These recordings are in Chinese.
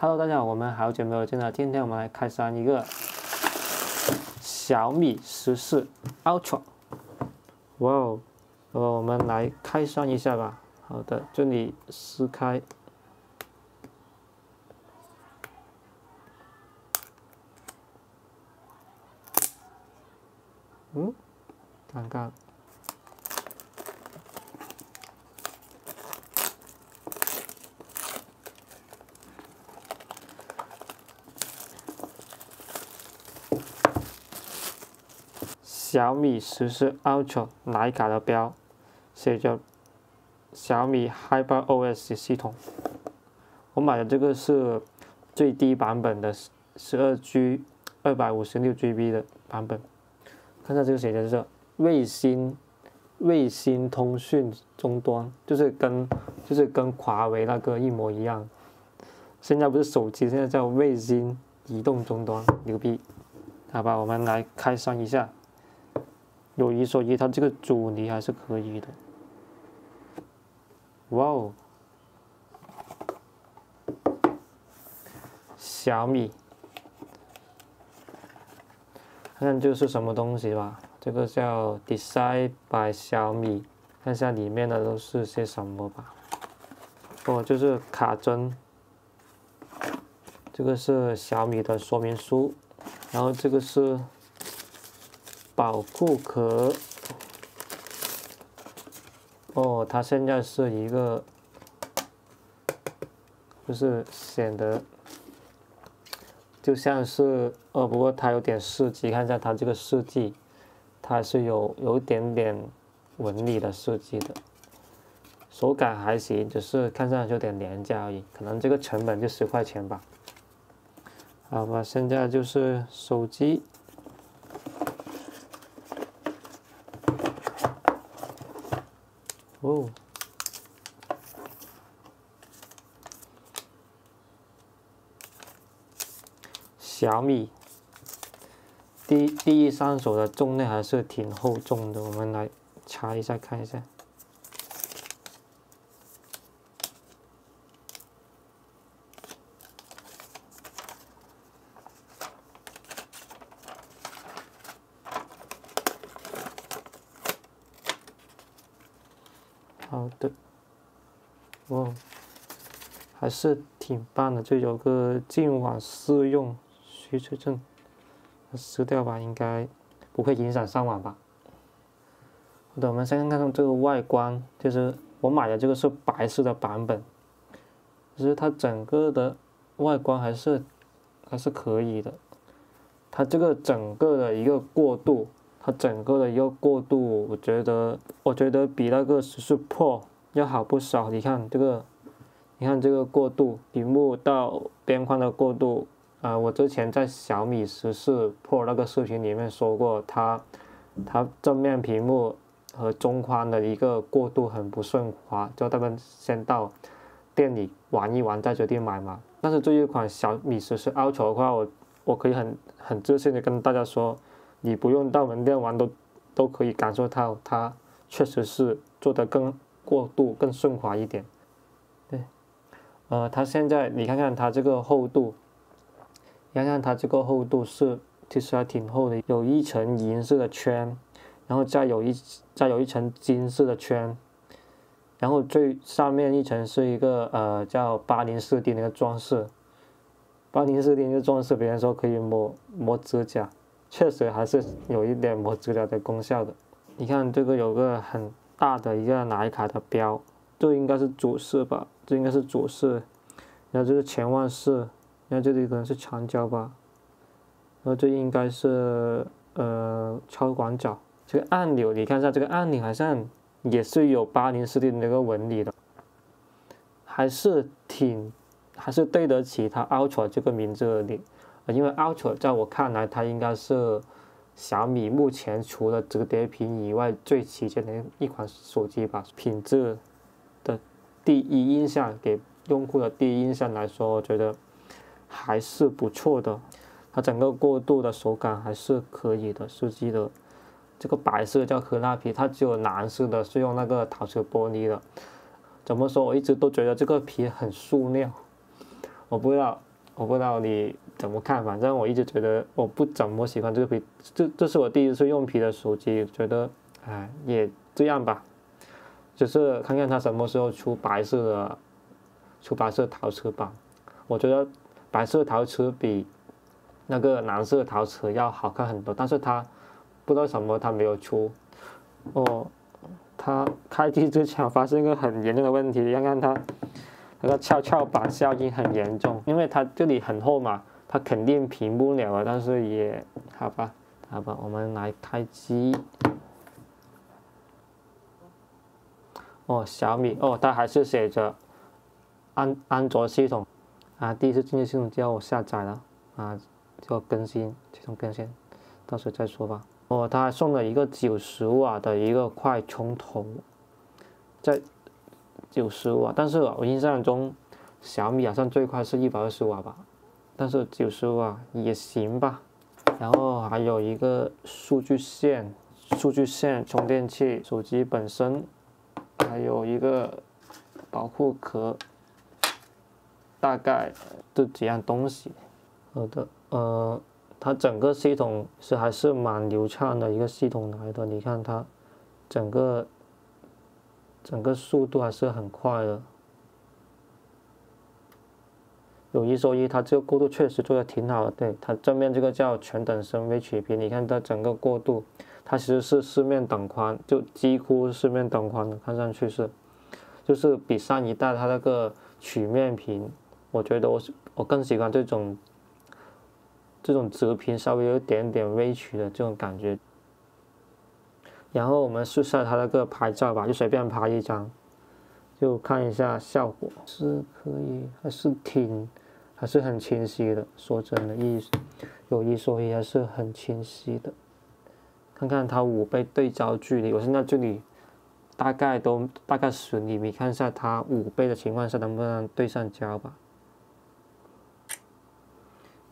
Hello， 大家好，我们好久没有见了。今天我们来开箱一个小米14 Ultra。哇哦，我们来开箱一下吧。好的，这里撕开。尴尬。小米14 Ultra 徕卡的标，写着小米 HyperOS 系统。我买的这个是最低版本的12G 256GB 的版本。看下这个写的是卫星通讯终端，就是跟华为那个一模一样。现在不是手机，现在叫卫星移动终端，牛逼！好吧，我们来开箱一下。有一说一，它这个阻尼还是可以的。哇哦！小米，看看这是什么东西吧？这个叫 Design by 小米，看一下里面的都是些什么吧。哦，就是卡针，这个是小米的说明书，然后这个是保护壳。哦，它现在是一个，就是显得就像是不过它有点设计，看一下它这个设计，它是有一点点纹理的设计的，手感还行，只是看上去有点廉价而已，可能这个成本就10块钱吧。好吧，现在就是手机。哦，小米第一上手的重量还是挺厚重的，我们来查一下看一下。好的，哦，还是挺棒的，这有个净网适用许可证，撕掉吧，应该不会影响上网吧。好的，我们先看看这个外观，就是我买的这个是白色的版本，其实它整个的外观还是可以的。它这个整个的一个过渡。它整个的一个过渡，我觉得比那个14 Pro 要好不少。你看这个过渡，屏幕到边框的过渡，我之前在小米14 Pro 那个视频里面说过，它正面屏幕和中框的一个过渡很不顺滑，就他们先到店里玩一玩再决定买嘛。但是这一款小米14 Ultra 的话，我可以很自信的跟大家说。你不用到门店玩都可以感受到它确实是做得更过渡、更顺滑一点。对，它现在你看看它这个厚度，其实还挺厚的，有一层银色的圈，然后再有一层金色的圈，然后最上面一层是一个叫804D 的一个装饰，804D 的一个装饰，别人说可以磨指甲。确实还是有一点磨指甲的功效的。你看这个有个很大的一个徕卡的标，这应该是主饰吧？这应该是主饰。然后这个潜望式，然后这里可能是长焦吧。然后这应该是超广角。这个按钮，你看一下这个按钮好像也是有804D 的那个纹理的，还是对得起它 Ultra 这个名字的。因为 Ultra 在我看来，它应该是小米目前除了折叠屏以外最旗舰的一款手机吧。品质的第一印象，给用户的第一印象来说，我觉得还是不错的。它整个过渡的手感还是可以的，设计的。这个白色叫科纳皮，它只有蓝色的是用那个陶瓷玻璃的。怎么说？我一直都觉得这个皮很塑料，我不知道。我不知道你怎么看，反正我一直觉得我不怎么喜欢这个皮，这是我第一次用皮的手机，觉得哎也这样吧，就是看看它什么时候出白色陶瓷版，我觉得白色陶瓷比那个蓝色陶瓷要好看很多，但是它不知道什么它没有出，它开机之前发现一个很严重的问题，看看它那个跷板效应很严重，因为它这里很厚嘛，它肯定平不了了，但是也好吧，我们来开机。小米它还是写着安卓系统啊，第一次进入系统就要我下载了啊，就要更新，系统更新，到时候再说吧。它还送了一个90瓦的一个快充头，在90瓦，但是我印象中小米好像最快是120瓦吧，但是90瓦也行吧。然后还有一个数据线、充电器、手机本身，还有一个保护壳，大概这几样东西。好的，它整个系统还是蛮流畅的一个系统来的，你看它整个速度还是很快的。有一说一，它这个过渡确实做的挺好的。对，它正面这个叫全等身微曲屏，你看它整个过渡，它其实是四面等宽，就几乎四面等宽的，看上去是，就是比上一代它那个曲面屏，我觉得我更喜欢这种直屏稍微有一点点微曲的这种感觉。然后我们试下它那个拍照吧，就随便拍一张，就看一下效果，是可以，还是很清晰的。说真的，有一说一，还是很清晰的。看看它5倍对焦距离，我现在这里大概10厘米，看一下它5倍的情况下能不能对上焦吧。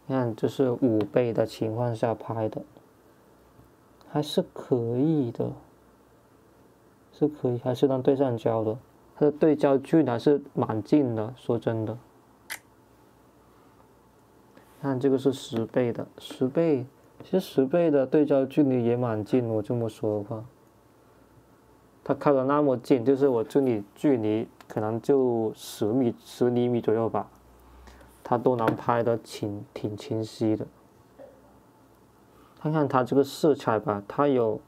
看这是5倍的情况下拍的，还是可以的，还是能对上焦的。它的对焦距离还是蛮近的，说真的。看这个是10倍的，10倍，其实10倍的对焦距离也蛮近。我这么说的话，它靠得那么近，就是我这里距离可能就10厘米左右吧，它都能拍得挺清晰的。看看它这个色彩吧，它有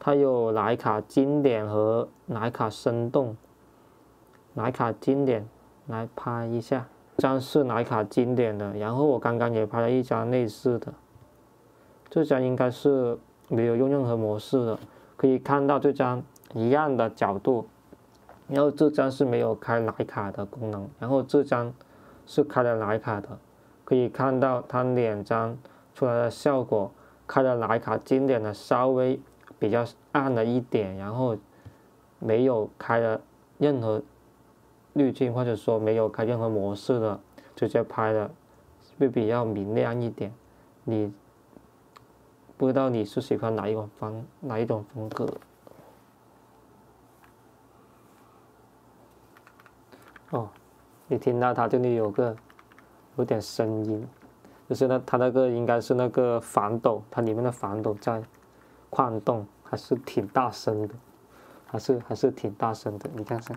徕卡经典和徕卡生动。徕卡经典来拍一下。这张是徕卡经典的，然后我刚刚也拍了一张类似的，这张应该是没有用任何模式的，可以看到这张一样的角度，然后这张是没有开徕卡的功能，然后这张是开了徕卡的，可以看到它2张出来的效果，开了徕卡经典的稍微比较暗了一点，然后没有开了任何滤镜，或者说没有开任何模式的，直接拍的会比较明亮一点。你不知道你是喜欢哪一种风格？你听到它这里有点声音，就是它那个应该是那个防抖，它里面的防抖在晃动，还是挺大声的，还是挺大声的，你看一下。